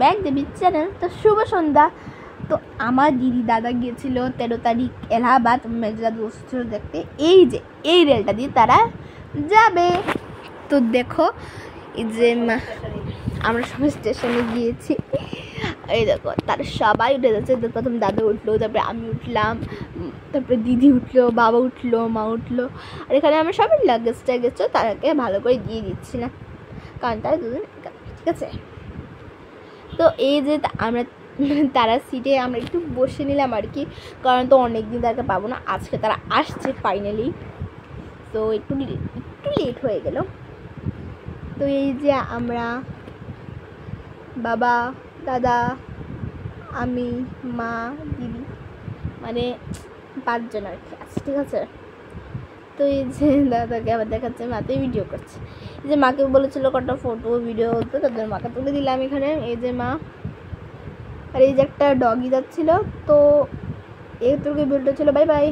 Bag দেবী channel. তো শুভ সন্ধ্যা। তো আমার দিদি দাদা গিয়েছিল 13 তারিখ এলাহাবাদ মেজরা দোস্ত দেখতে। এই যে এই রেলটা দিয়ে তারা যাবে। তো দেখো এই যে আমরা সবাই স্টেশনে গিয়েছি, এই দেখো তারা সবাই উঠে যাচ্ছে। প্রথম দাদা উঠলো, তারপরে আমি উঠলাম, তারপরে দিদি উঠলো, বাবা উঠলো, মা উঠলো। আর এখানে আমরা সবাই লাগেজ টাগেজ তারাকে ভালো করে দিয়ে দিচ্ছিলাম, কারণ তারা দুজন ঠিক আছে। তো এই যে আমরা তারা সিটে আমরা একটু বসে নিলাম আর কি, কারণ তো অনেক দিন তাকে পাবো না, আজকে তারা আসছে ফাইনালি। তো একটু লেট হয়ে গেল। তো এই যে আমরা বাবা দাদা আমি মা দিদি মানে 5 জন আর কি আছে, ঠিক আছে। তো এই যে দাদাকে আবার দেখাচ্ছে, মাতেই ভিডিও করছে। এই যে মাকে বলেছিল কটা ফটো ভিডিও হতো, তাদের মাকে তুলে দিলাম এখানে। এই যে মা, আর এই যে একটা ডগি যাচ্ছিল। তো এই তোকে ভিডিওটা ছিল, বাই বাই।